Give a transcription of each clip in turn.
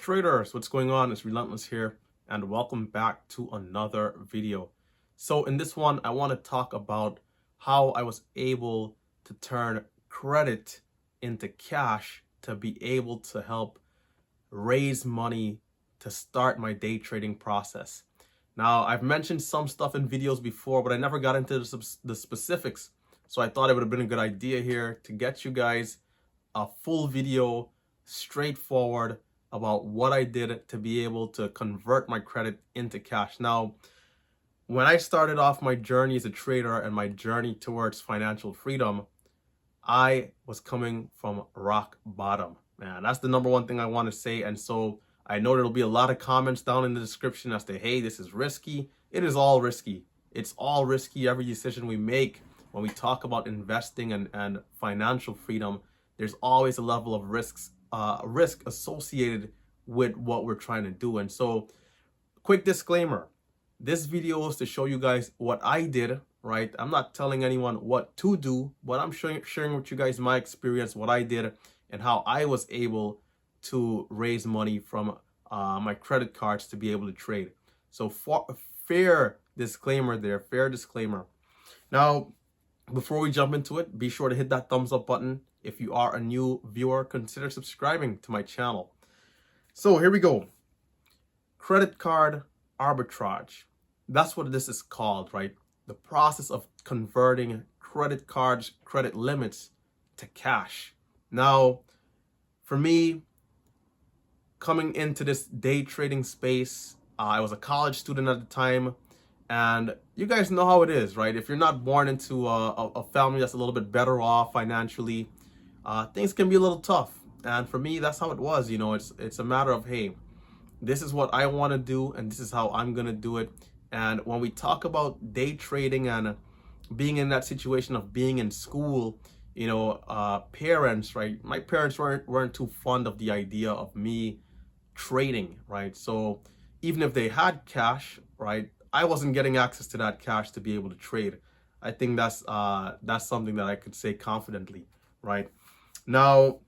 traders, what's going on? It's Relentless here, and welcome back to another video. So in this one, I want to talk about how I was able to turn credit into cash to be able to help raise money to start my day trading process. Now, I've mentioned some stuff in videos before, but I never got into the specifics. So I thought it would have been a good idea here to get you guys a full video, straightforward, about what I did to be able to convert my credit into cash. Now, when I started off my journey as a trader and my journey towards financial freedom, I was coming from rock bottom. Man, that's the number one thing I want to say. And so I know there'll be a lot of comments down in the description as to, hey, this is risky. It is all risky. It's all risky. Every decision we make when we talk about investing and financial freedom, there's always a level of risk associated with what we're trying to do. And so, quick disclaimer, this video is to show you guys what I did, right? I'm not telling anyone what to do, but I'm sharing with you guys my experience, what I did, and how I was able to raise money from my credit cards to be able to trade. So fair disclaimer there, fair disclaimer. Now, before we jump into it, be sure to hit that thumbs up button. If you are a new viewer, consider subscribing to my channel. So here we go. Credit card arbitrage. That's what this is called, right? The process of converting credit cards, credit limits to cash. Now, for me, coming into this day trading space, I was a college student at the time, and you guys know how it is, right? If you're not born into a family that's a little bit better off financially, things can be a little tough. And for me, that's how it was. You know, it's a matter of, hey, this is what I want to do, and this is how I'm going to do it. And when we talk about day trading and being in that situation of being in school, you know, parents, right? My parents weren't too fond of the idea of me trading, right? So even if they had cash, right, I wasn't getting access to that cash to be able to trade. I think that's something that I could say confidently, right? Now,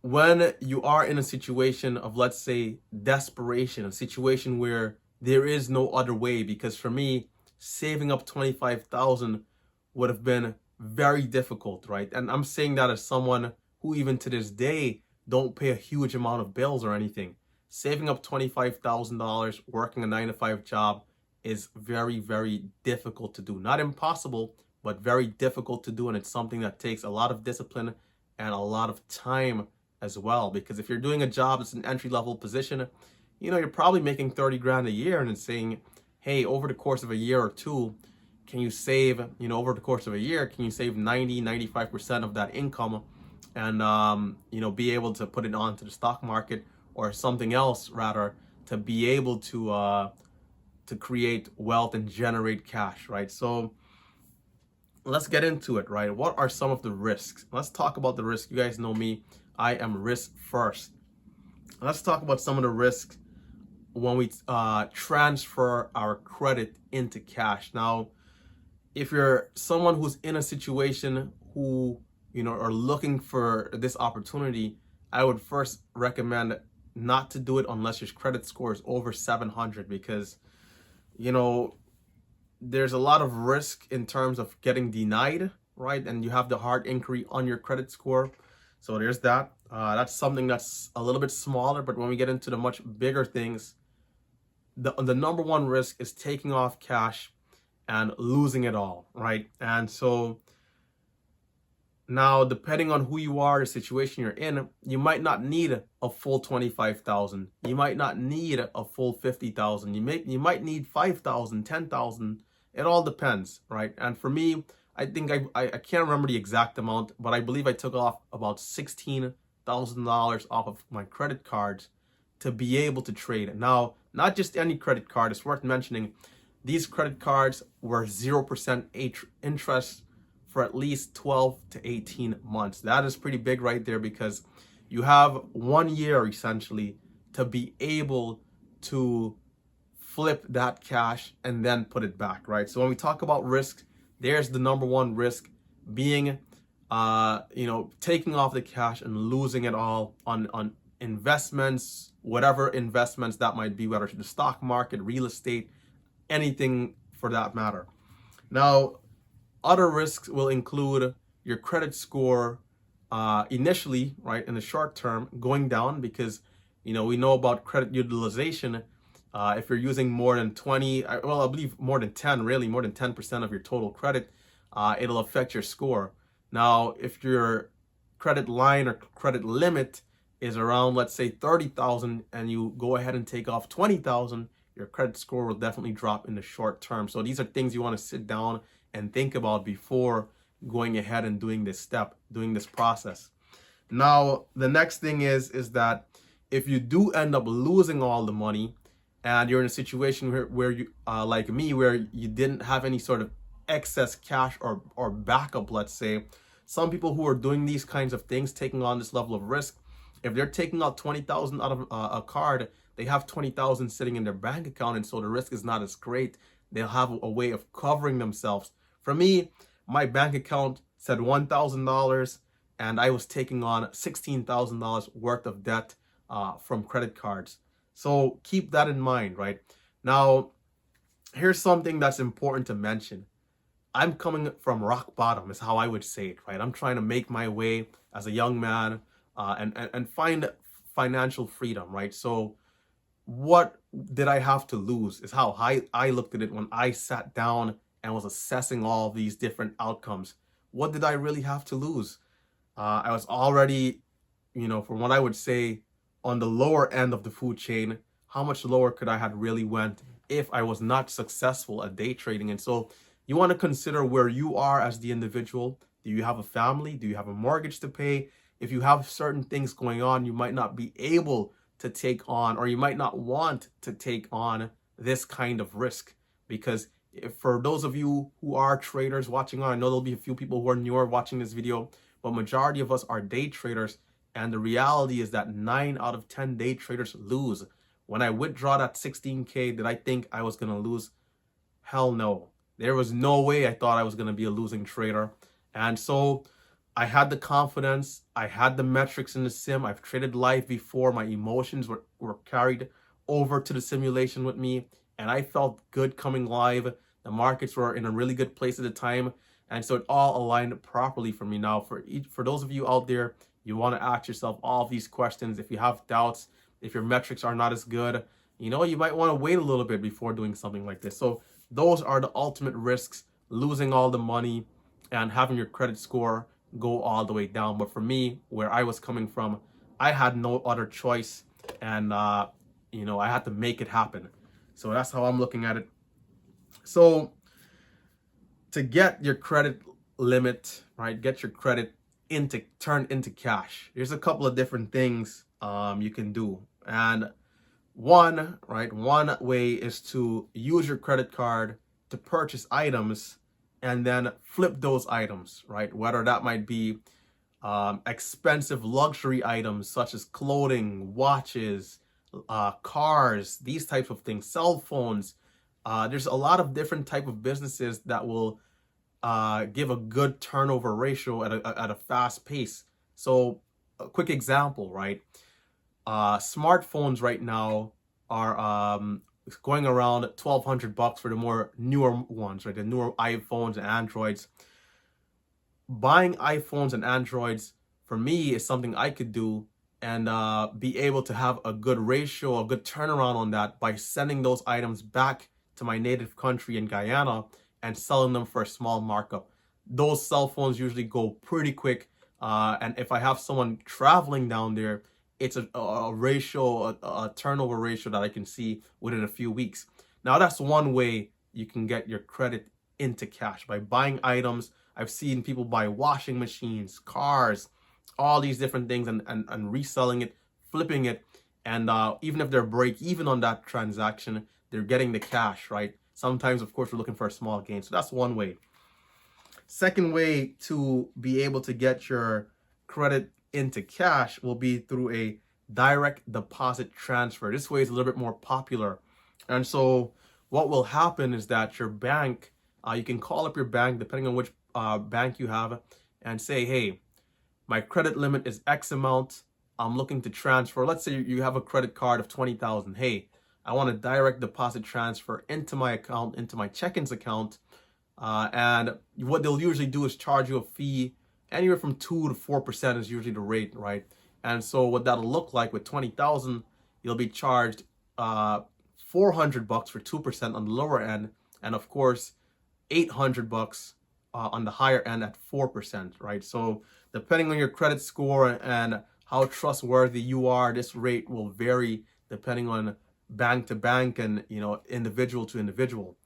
when you are in a situation of, let's say, desperation, a situation where there is no other way, because for me, saving up $25,000 would have been very difficult, right? And I'm saying that as someone who even to this day don't pay a huge amount of bills or anything. Saving up $25,000 working a 9-to-5 job is very, very difficult to do. Not impossible, but very difficult to do. And it's something that takes a lot of discipline and a lot of time as well. Because if you're doing a job that's an entry-level position, you know, you're probably making 30 grand a year, and it's saying, hey, over the course of a year or two, can you save, you know, over the course of a year, can you save 95% of that income and, you know, be able to put it onto the stock market or something else, rather, to be able to create wealth and generate cash, right? So let's get into it, right? What are some of the risks? Let's talk about the risk. You guys know me. I am risk first. Let's talk about some of the risks when we transfer our credit into cash. Now, if you're someone who's in a situation who, you know, are looking for this opportunity, I would first recommend not to do it unless your credit score is over 700, because, you know, there's a lot of risk in terms of getting denied, right? And you have the hard inquiry on your credit score. So there's that. That's something that's a little bit smaller, but when we get into the much bigger things, the number one risk is taking off cash and losing it all, right? And so now, depending on who you are, the situation you're in, you might not need a full 25,000. You might not need a full 50,000. You might need 5,000, 10,000. It all depends, right? And for me, I think I can't remember the exact amount, but I believe I took off about $16,000 off of my credit cards to be able to trade. Now, not just any credit card. It's worth mentioning, these credit cards were 0% interest for at least 12 to 18 months. That is pretty big right there, because you have 1 year essentially to be able to flip that cash and then put it back, right? So when we talk about risk, there's the number one risk being, you know, taking off the cash and losing it all on investments, whatever investments that might be, whether it's the stock market, real estate, anything for that matter. Now, other risks will include your credit score initially, right, in the short term, going down because, we know about credit utilization. If you're using more than 20, well, I believe more than 10, really, more than 10% of your total credit, it'll affect your score. Now, if your credit line or credit limit is around, let's say, 30,000 and you go ahead and take off 20,000, your credit score will definitely drop in the short term. So these are things you want to sit down and think about before going ahead and doing this process. Now, the next thing is that if you do end up losing all the money and you're in a situation where you, like me, where you didn't have any sort of excess cash or backup, let's say, some people who are doing these kinds of things, taking on this level of risk, if they're taking out 20,000 out of a card, they have 20,000 sitting in their bank account, and so the risk is not as great. They'll have a way of covering themselves. For me, my bank account said $1,000, and I was taking on $16,000 worth of debt from credit cards. So keep that in mind, right? Now, here's something that's important to mention. I'm coming from rock bottom, is how I would say it, right? I'm trying to make my way as a young man and find financial freedom, right? So what did I have to lose is how I looked at it when I sat down and was assessing all these different outcomes. What did I really have to lose? I was already, from what I would say, on the lower end of the food chain. How much lower could I have really went if I was not successful at day trading? And so you want to consider where you are as the individual. Do you have a family? Do you have a mortgage to pay? If you have certain things going on, you might not be able to take on, or you might not want to take on this kind of risk. Because for those of you who are traders watching on, I know there'll be a few people who are newer watching this video, but majority of us are day traders. And the reality is that 9 out of 10 day traders lose. When I withdraw that 16K, did I think I was going to lose? Hell no. There was no way I thought I was going to be a losing trader. And so I had the confidence. I had the metrics in the sim. I've traded live before. My emotions were carried over to the simulation with me. And I felt good coming live. The markets were in a really good place at the time. And so it all aligned properly for me. Now, for those of you out there, you want to ask yourself all of these questions. If you have doubts, if your metrics are not as good, you might want to wait a little bit before doing something like this. So those are the ultimate risks, losing all the money and having your credit score go all the way down. But for me, where I was coming from, I had no other choice. And, I had to make it happen. So that's how I'm looking at it. So to get your credit limit, right, get your credit turned into cash, there's a couple of different things you can do. And one way is to use your credit card to purchase items and then flip those items, right? Whether that might be expensive luxury items such as clothing, watches, cars, these types of things, cell phones. There's a lot of different type of businesses that will give a good turnover ratio at a fast pace. So a quick example, right? Smartphones right now are going around $1,200 for the more newer ones, right? The newer iPhones and Androids. Buying iPhones and Androids for me is something I could do and be able to have a good ratio, a good turnaround on that by sending those items back to my native country in Guyana and selling them for a small markup. Those cell phones usually go pretty quick. And if I have someone traveling down there, it's a ratio, a turnover ratio that I can see within a few weeks. Now, that's one way you can get your credit into cash, by buying items. I've seen people buy washing machines, cars, all these different things and reselling it, flipping it. And even if they're break even on that transaction, they're getting the cash, right? Sometimes, of course, we're looking for a small gain. So that's one way. Second way to be able to get your credit into cash will be through a direct deposit transfer. This way is a little bit more popular. And so what will happen is that your bank, you can call up your bank, depending on which bank you have, and say, hey, my credit limit is X amount. I'm looking to transfer, let's say you have a credit card of 20,000. Hey, I want to direct deposit transfer into my account, into my check-ins account. And what they'll usually do is charge you a fee anywhere from 2 to 4% is usually the rate, right? And so what that'll look like with 20,000, you'll be charged $400 for 2% on the lower end, and of course $800 on the higher end at 4%, right? So depending on your credit score and how trustworthy you are, this rate will vary depending on bank to bank and individual to individual.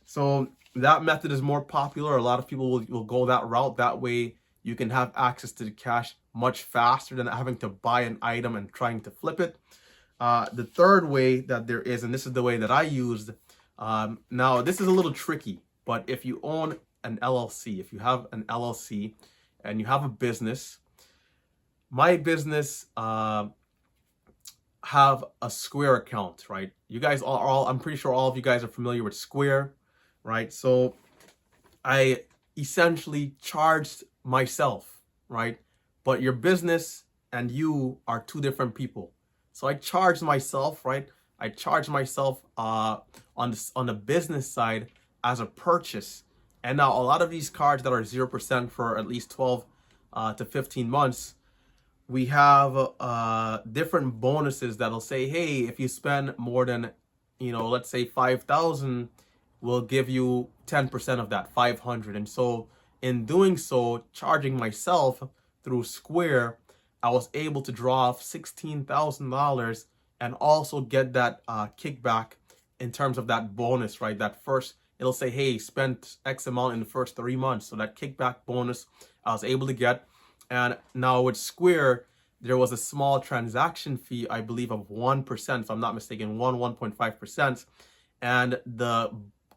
So that method is more popular. A lot of people will go that route. That way you can have access to the cash much faster than having to buy an item and trying to flip it. The third way that there is, and this is the way that I used, now this is a little tricky, but if you own an LLC, if you have an LLC and you have a business, my business have a Square account, right? You guys all, I'm pretty sure all of you guys are familiar with Square, right? So I essentially charged myself, right? But your business and you are two different people. So I charged myself, right? I charged myself on the business side as a purchase. And now a lot of these cards that are 0% for at least 12 to 15 months, we have different bonuses that'll say, hey, if you spend more than, let's say 5,000, we'll give you 10% of that, 500. And so in doing so, charging myself through Square, I was able to draw off $16,000 and also get that kickback in terms of that bonus, right? That first, it'll say, hey, spent X amount in the first 3 months. So that kickback bonus I was able to get. And now with Square, there was a small transaction fee, I believe, of 1%, if I'm not mistaken, 1.5%. And the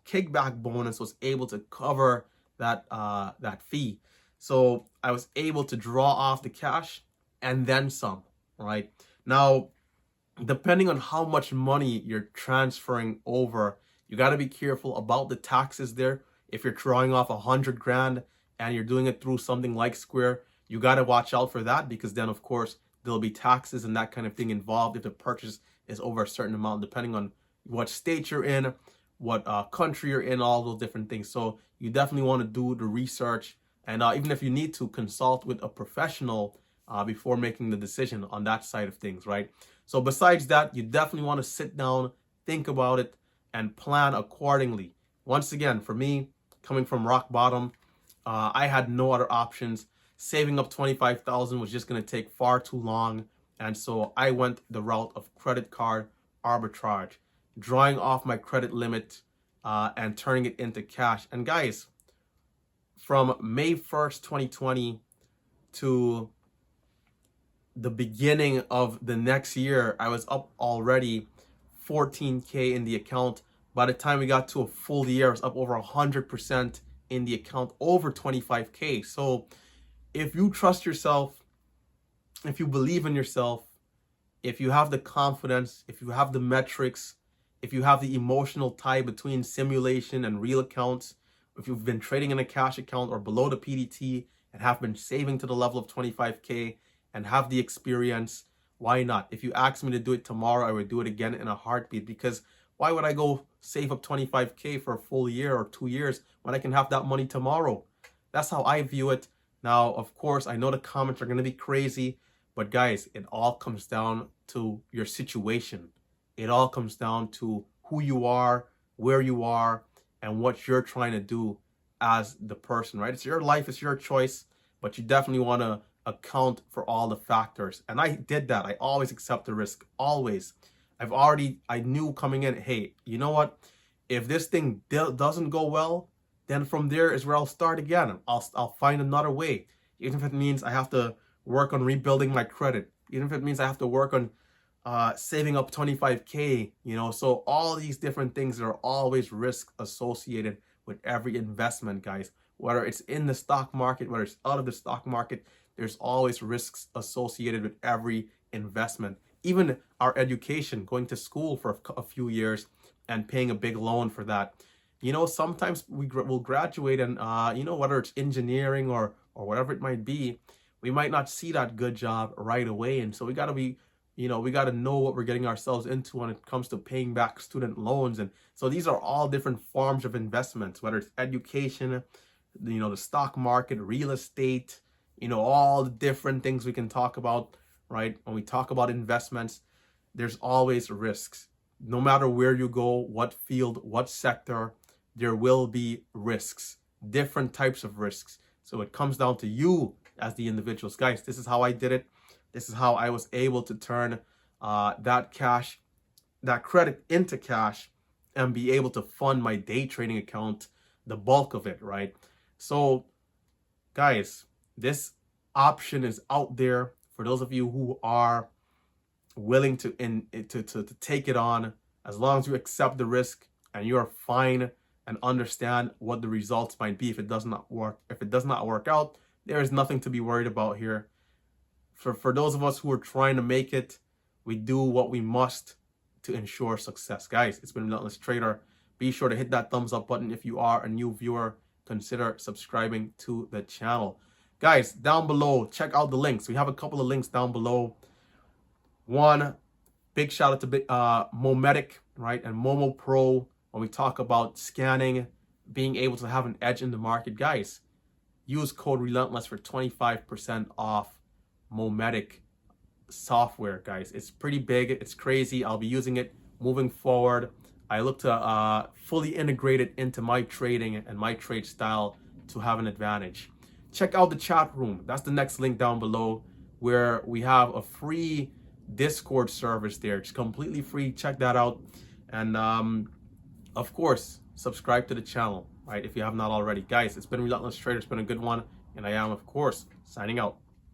kickback bonus was able to cover that fee. So I was able to draw off the cash and then some, right? Now, depending on how much money you're transferring over, you got to be careful about the taxes there. If you're drawing off 100 grand and you're doing it through something like Square, you got to watch out for that, because then of course there'll be taxes and that kind of thing involved if the purchase is over a certain amount, depending on what state you're in, what country you're in, all those different things. So you definitely want to do the research, and even if you need to, consult with a professional before making the decision on that side of things, right? So besides that, you definitely want to sit down, think about it, and plan accordingly. Once again, for me, coming from rock bottom, I had no other options. Saving up 25,000 was just going to take far too long, and so I went the route of credit card arbitrage, drawing off my credit limit and turning it into cash. And guys, from May 1st, 2020 to the beginning of the next year, I was up already 14K in the account. By the time we got to a full year, I was up over 100% in the account, over 25K. So if you trust yourself, if you believe in yourself, if you have the confidence, if you have the metrics, if you have the emotional tie between simulation and real accounts, if you've been trading in a cash account or below the PDT and have been saving to the level of 25K and have the experience, why not? If you asked me to do it tomorrow, I would do it again in a heartbeat, because why would I go save up 25K for a full year or 2 years when I can have that money tomorrow? That's how I view it. Now, of course, I know the comments are going to be crazy, but guys, it all comes down to your situation. It all comes down to who you are, where you are, and what you're trying to do as the person, right? It's your life, it's your choice, but you definitely want to account for all the factors. And I did that. I always accept the risk, always. I knew coming in, hey, you know what? If this thing doesn't go well, then from there is where I'll start again. I'll find another way, even if it means I have to work on rebuilding my credit, even if it means I have to work on saving up 25K, so all these different things, there are always risks associated with every investment, guys. Whether it's in the stock market, whether it's out of the stock market, there's always risks associated with every investment. Even our education, going to school for a few years and paying a big loan for that. Sometimes we'll graduate and, whether it's engineering or whatever it might be, we might not see that good job right away. And so we got to be, we got to know what we're getting ourselves into when it comes to paying back student loans. And so these are all different forms of investments, whether it's education, the stock market, real estate, all the different things we can talk about, right? When we talk about investments, there's always risks. No matter where you go, what field, what sector, there will be risks, different types of risks. So it comes down to you as the individuals. Guys, this is how I did it. This is how I was able to turn that credit into cash and be able to fund my day trading account, the bulk of it, right? So guys, this option is out there for those of you who are willing to take it on, as long as you accept the risk and you are fine and understand what the results might be. If it does not work out, there is nothing to be worried about here. For those of us who are trying to make it, we do what we must to ensure success. Guys, it's been Relentless Trader. Be sure to hit that thumbs up button. If you are a new viewer, consider subscribing to the channel. Guys, down below, check out the links. We have a couple of links down below. One, big shout out to Mometic, right? And Momo Pro, when we talk about scanning, being able to have an edge in the market. Guys, use code Relentless for 25% off Mometic software, guys. It's pretty big. It's crazy. I'll be using it moving forward. I look to fully integrate it into my trading and my trade style to have an advantage. Check out the chat room. That's the next link down below, where we have a free Discord service there. It's completely free. Check that out. And of course, subscribe to the channel, right? If you have not already. Guys, it's been Relentless Trader. It's been a good one. And I am, of course, signing out.